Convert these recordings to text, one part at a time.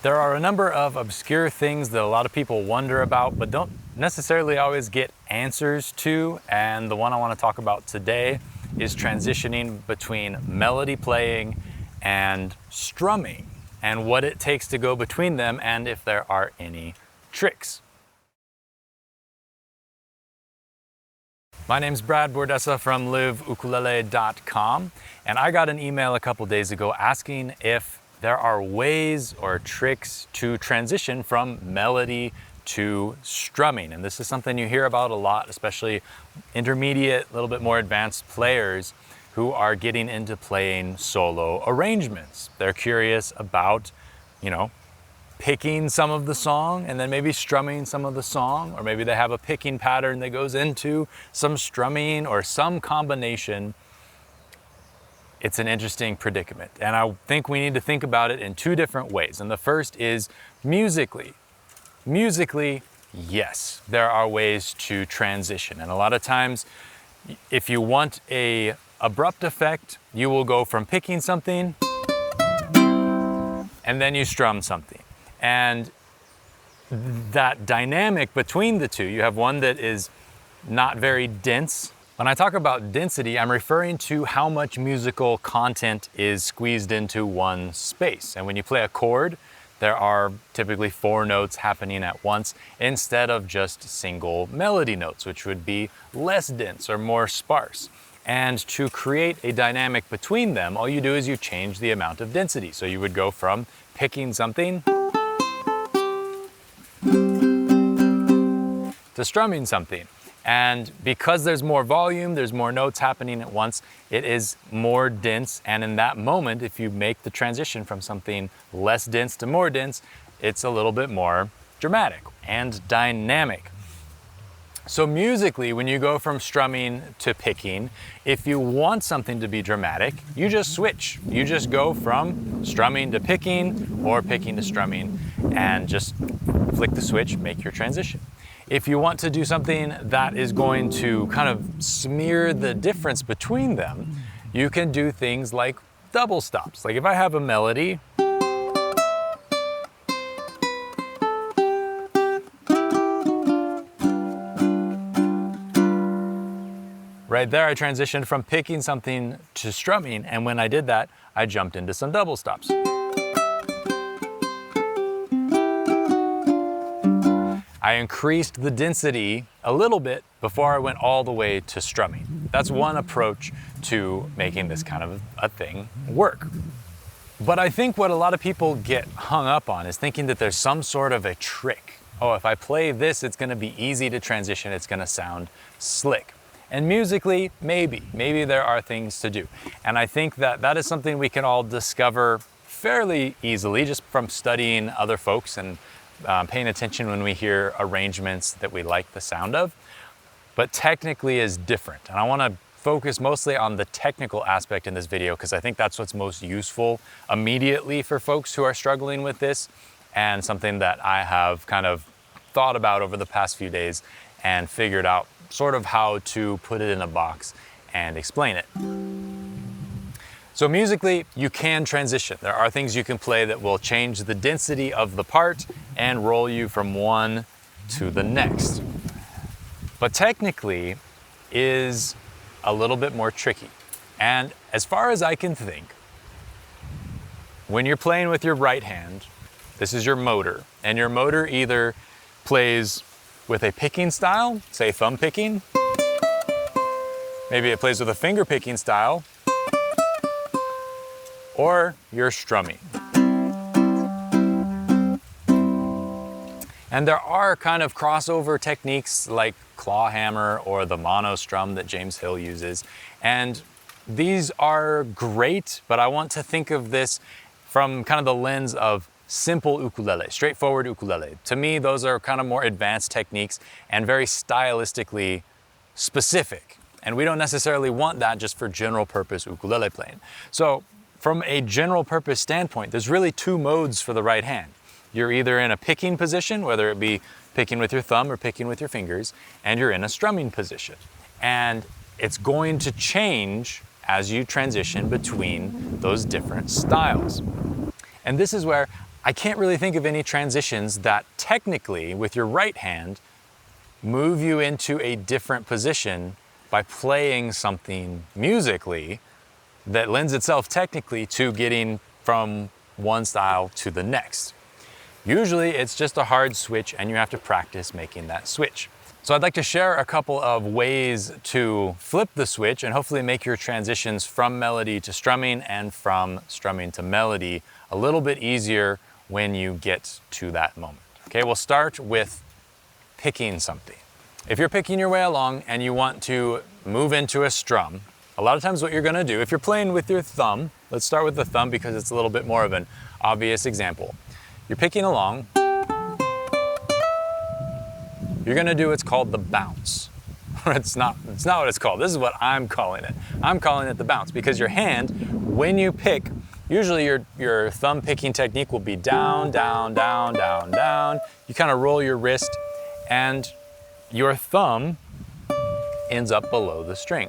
There are a number of obscure things that a lot of people wonder about but don't necessarily always get answers to, and the one I want to talk about today is transitioning between melody playing and strumming and what it takes to go between them and if there are any tricks. My name's Brad Bordessa from liveukulele.com, and I got an email a couple days ago asking if there are ways or tricks to transition from melody to strumming. And this is something you hear about a lot, especially intermediate, a little bit more advanced players who are getting into playing solo arrangements. They're curious about, picking some of the song and then maybe strumming some of the song, or maybe they have a picking pattern that goes into some strumming or some combination. It's an interesting predicament, and I think we need to think about it in two different ways. And the first is musically. Musically, yes, there are ways to transition. And a lot of times, if you want an abrupt effect, you will go from picking something and then you strum something. And that dynamic between the two, you have one that is not very dense. When I talk about density, I'm referring to how much musical content is squeezed into one space. And when you play a chord, there are typically 4 notes happening at once instead of just single melody notes, which would be less dense or more sparse. And to create a dynamic between them, all you do is you change the amount of density. So you would go from picking something to strumming something. And because there's more volume, there's more notes happening at once, it is more dense. And in that moment, if you make the transition from something less dense to more dense, it's a little bit more dramatic and dynamic. So musically, when you go from strumming to picking, if you want something to be dramatic, you just switch. You just go from strumming to picking or picking to strumming and just flick the switch, make your transition. If you want to do something that is going to kind of smear the difference between them, you can do things like double stops. Like if I have a melody, right there I transitioned from picking something to strumming, and when I did that, I jumped into some double stops. I increased the density a little bit before I went all the way to strumming. That's one approach to making this kind of a thing work. But I think what a lot of people get hung up on is thinking that there's some sort of a trick. Oh, if I play this, it's gonna be easy to transition, it's gonna sound slick. And musically, maybe there are things to do. And I think that that is something we can all discover fairly easily just from studying other folks and paying attention when we hear arrangements that we like the sound of. But technically is different. And I wanna focus mostly on the technical aspect in this video because I think that's what's most useful immediately for folks who are struggling with this, and something that I have kind of thought about over the past few days and figured out sort of how to put it in a box and explain it. So musically, you can transition. There are things you can play that will change the density of the part and roll you from one to the next. But technically is a little bit more tricky. And as far as I can think, when you're playing with your right hand, this is your motor, and your motor either plays with a picking style, say thumb picking, maybe it plays with a finger picking style, or you're strumming. And there are kind of crossover techniques like claw hammer or the mono strum that James Hill uses. And these are great, but I want to think of this from kind of the lens of simple ukulele, straightforward ukulele. To me, those are kind of more advanced techniques and very stylistically specific. And we don't necessarily want that just for general purpose ukulele playing. So from a general purpose standpoint, there's really 2 modes for the right hand. You're either in a picking position, whether it be picking with your thumb or picking with your fingers, and you're in a strumming position. And it's going to change as you transition between those different styles. And this is where I can't really think of any transitions that technically, with your right hand, move you into a different position by playing something musically that lends itself technically to getting from one style to the next. Usually it's just a hard switch and you have to practice making that switch. So I'd like to share a couple of ways to flip the switch and hopefully make your transitions from melody to strumming and from strumming to melody a little bit easier when you get to that moment. Okay, we'll start with picking something. If you're picking your way along and you want to move into a strum, a lot of times what you're gonna do, if you're playing with your thumb, let's start with the thumb because it's a little bit more of an obvious example. You're picking along, you're gonna do what's called the bounce. It's not what it's called. This is what I'm calling it. I'm calling it the bounce because your hand, when you pick, usually your thumb picking technique will be down, down, down, down, down. You kind of roll your wrist and your thumb ends up below the string.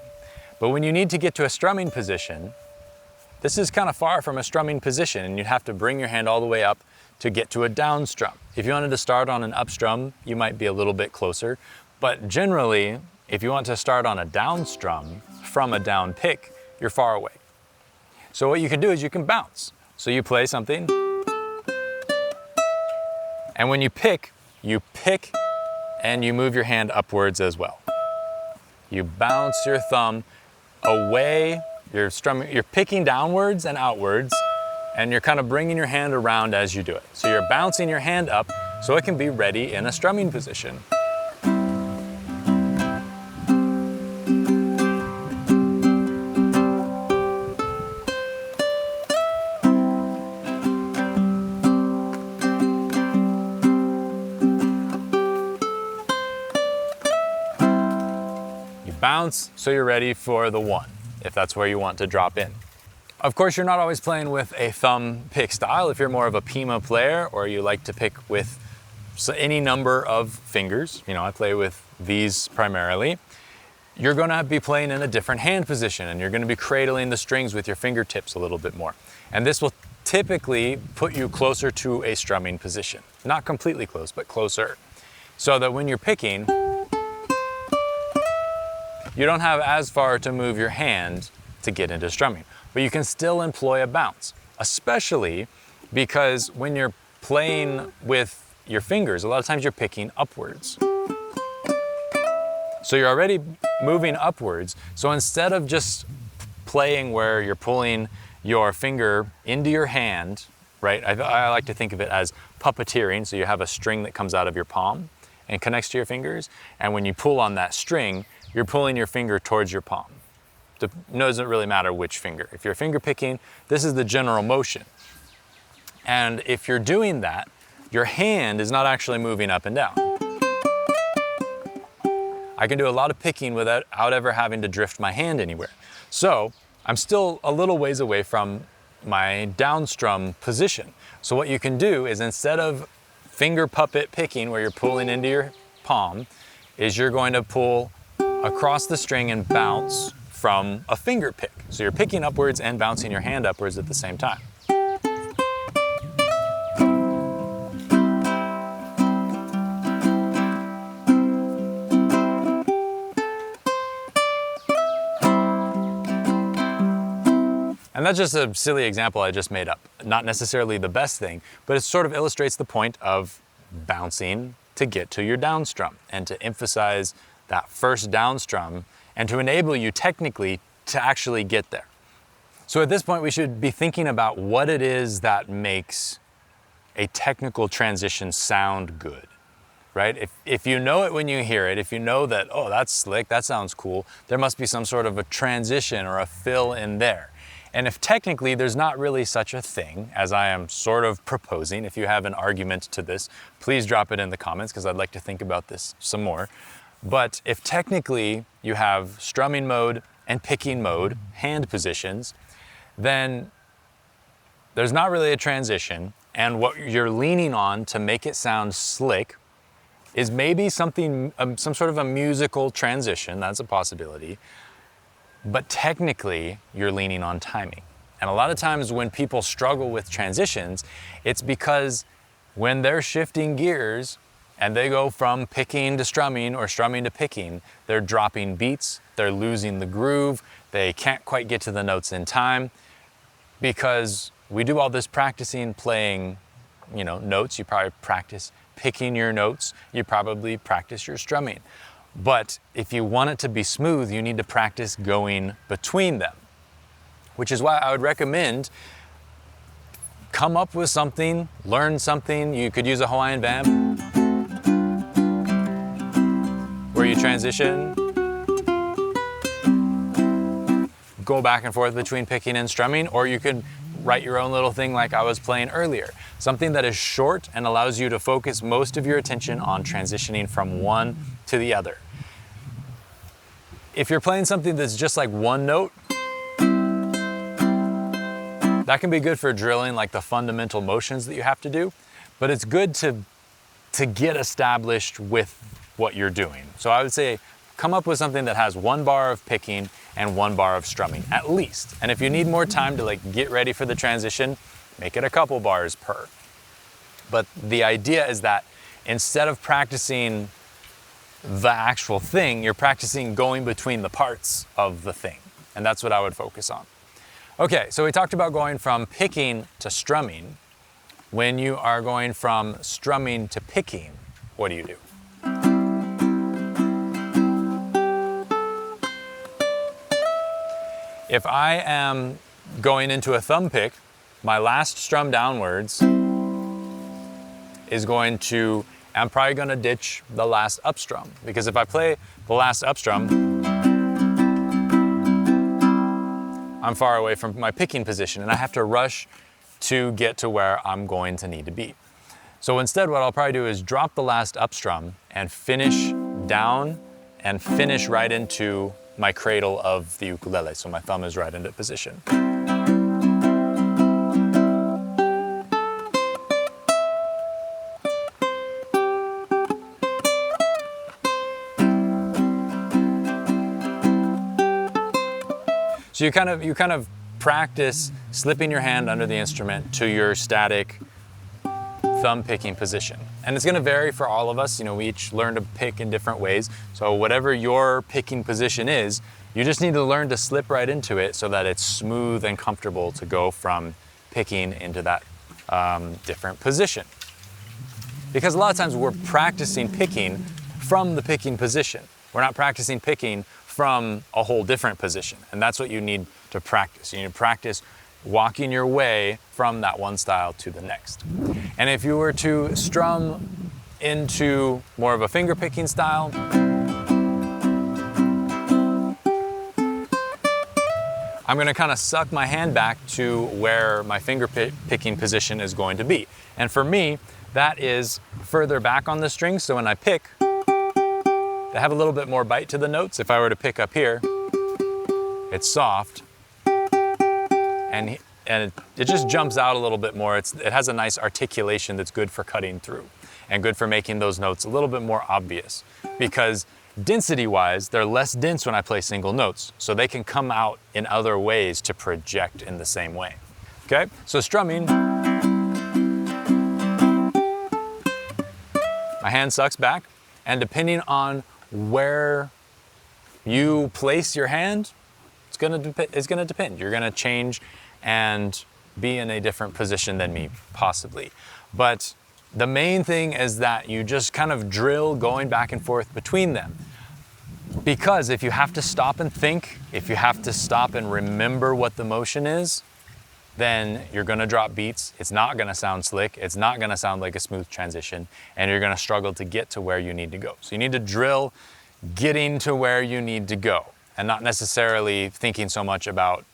But when you need to get to a strumming position, this is kind of far from a strumming position and you'd have to bring your hand all the way up to get to a down strum. If you wanted to start on an up strum, you might be a little bit closer. But generally, if you want to start on a down strum from a down pick, you're far away. So what you can do is you can bounce. So you play something, and when you pick and you move your hand upwards as well. You bounce your thumb away, you're picking downwards and outwards, and you're kind of bringing your hand around as you do it. So you're bouncing your hand up so it can be ready in a strumming position. You bounce so you're ready for the one, if that's where you want to drop in. Of course, you're not always playing with a thumb pick style. If you're more of a Pima player or you like to pick with any number of fingers, you know, I play with these primarily, you're gonna be playing in a different hand position and you're gonna be cradling the strings with your fingertips a little bit more. And this will typically put you closer to a strumming position. Not completely close, but closer. So that when you're picking, you don't have as far to move your hand to get into strumming. But you can still employ a bounce, especially because when you're playing with your fingers, a lot of times you're picking upwards. So you're already moving upwards. So instead of just playing where you're pulling your finger into your hand, right? I like to think of it as puppeteering. So you have a string that comes out of your palm and connects to your fingers. And when you pull on that string, you're pulling your finger towards your palm. It doesn't really matter which finger. If you're finger picking, this is the general motion. And if you're doing that, your hand is not actually moving up and down. I can do a lot of picking without ever having to drift my hand anywhere. So I'm still a little ways away from my down strum position. So what you can do is instead of finger puppet picking where you're pulling into your palm, is you're going to pull across the string and bounce from a finger pick. So you're picking upwards and bouncing your hand upwards at the same time. And that's just a silly example I just made up. Not necessarily the best thing, but it sort of illustrates the point of bouncing to get to your down strum and to emphasize that first down strum and to enable you technically to actually get there. So at this point, we should be thinking about what it is that makes a technical transition sound good, right? If you know it when you hear it, if you know that, oh, that's slick, that sounds cool, there must be some sort of a transition or a fill in there. And if technically there's not really such a thing, as I am sort of proposing, if you have an argument to this, please drop it in the comments because I'd like to think about this some more. But if technically you have strumming mode and picking mode, hand positions, then there's not really a transition. And what you're leaning on to make it sound slick is maybe something, some sort of a musical transition, that's a possibility. But technically you're leaning on timing. And a lot of times when people struggle with transitions, it's because when they're shifting gears and they go from picking to strumming or strumming to picking, they're dropping beats, they're losing the groove, they can't quite get to the notes in time, because we do all this practicing playing, notes. You probably practice picking your notes, you probably practice your strumming. But if you want it to be smooth, you need to practice going between them, which is why I would recommend come up with something, learn something. You could use a Hawaiian vamp where you transition, go back and forth between picking and strumming, or you could write your own little thing like I was playing earlier. Something that is short and allows you to focus most of your attention on transitioning from one to the other. If you're playing something that's just like one note, that can be good for drilling like the fundamental motions that you have to do, but it's good to get established with what you're doing. So I would say come up with something that has 1 bar of picking and 1 bar of strumming, at least. And if you need more time to get ready for the transition, make it a couple bars per. But the idea is that instead of practicing the actual thing, you're practicing going between the parts of the thing. And that's what I would focus on. Okay, so we talked about going from picking to strumming. When you are going from strumming to picking, what do you do? If I am going into a thumb pick, my last strum downwards is I'm probably gonna ditch the last up strum, because if I play the last up strum, I'm far away from my picking position and I have to rush to get to where I'm going to need to be. So instead, what I'll probably do is drop the last up strum and finish down and finish right into my cradle of the ukulele. So my thumb is right into position. So you kind of practice slipping your hand under the instrument to your static thumb picking position. And it's gonna vary for all of us. We each learn to pick in different ways. So whatever your picking position is, you just need to learn to slip right into it so that it's smooth and comfortable to go from picking into that different position. Because a lot of times we're practicing picking from the picking position. We're not practicing picking from a whole different position. And that's what you need to practice. You need to practice walking your way from that one style to the next. And if you were to strum into more of a finger picking style, I'm gonna kind of suck my hand back to where my finger picking position is going to be. And for me, that is further back on the string, so when I pick, they have a little bit more bite to the notes. If I were to pick up here, it's soft, and it just jumps out a little bit more. It has a nice articulation that's good for cutting through and good for making those notes a little bit more obvious, because density-wise, they're less dense when I play single notes, so they can come out in other ways to project in the same way. Okay, so strumming, my hand sucks back, and depending on where you place your hand, it's gonna depend. You're gonna change and be in a different position than me, possibly. But the main thing is that you just kind of drill going back and forth between them. Because if you have to stop and think, if you have to stop and remember what the motion is, then you're gonna drop beats. It's not gonna sound slick. It's not gonna sound like a smooth transition, and you're gonna struggle to get to where you need to go. So you need to drill getting to where you need to go, and not necessarily thinking so much about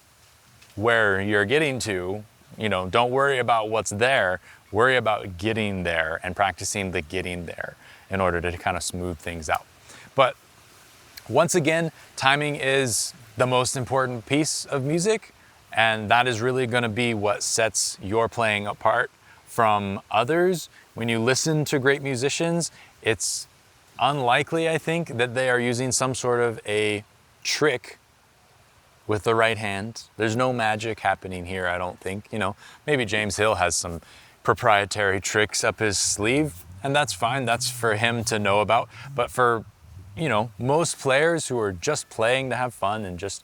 where you're getting to. Don't worry about what's there, worry about getting there and practicing the getting there in order to kind of smooth things out. But once again, timing is the most important piece of music, and that is really going to be what sets your playing apart from others. When you listen to great musicians, it's unlikely, I think, that they are using some sort of a trick with the right hand. There's no magic happening here, I don't think. You know, maybe James Hill has some proprietary tricks up his sleeve, and that's fine. That's for him to know about. But for, you know, most players who are just playing to have fun and just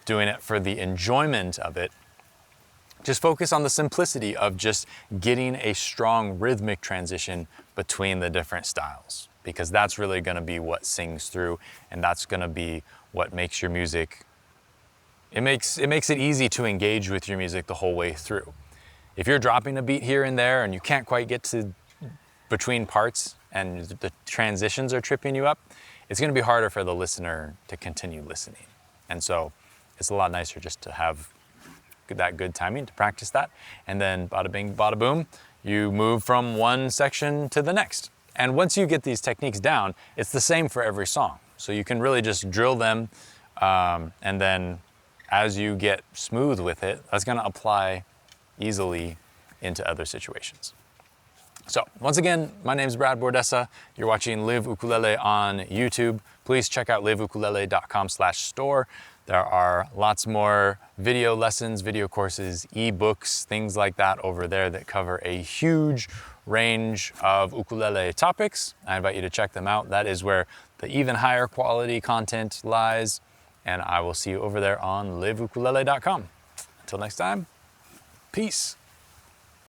doing it for the enjoyment of it, just focus on the simplicity of just getting a strong rhythmic transition between the different styles, because that's really going to be what sings through, and that's going to be what makes your music, it makes it easy to engage with your music the whole way through. If you're dropping a beat here and there and you can't quite get to between parts and the transitions are tripping you up, it's going to be harder for the listener to continue listening. And so it's a lot nicer just to have that good timing to practice that. And then bada bing, bada boom, you move from one section to the next. And once you get these techniques down, it's the same for every song. So you can really just drill them. And then as you get smooth with it, that's going to apply easily into other situations. So once again, my name is Brad Bordessa. You're watching Live Ukulele on YouTube. Please check out liveukulele.com/store. There are lots more video lessons, video courses, ebooks, things like that over there that cover a huge range of ukulele topics. I invite you to check them out. That is where the even higher quality content lies. And I will see you over there on liveukulele.com. Until next time, peace.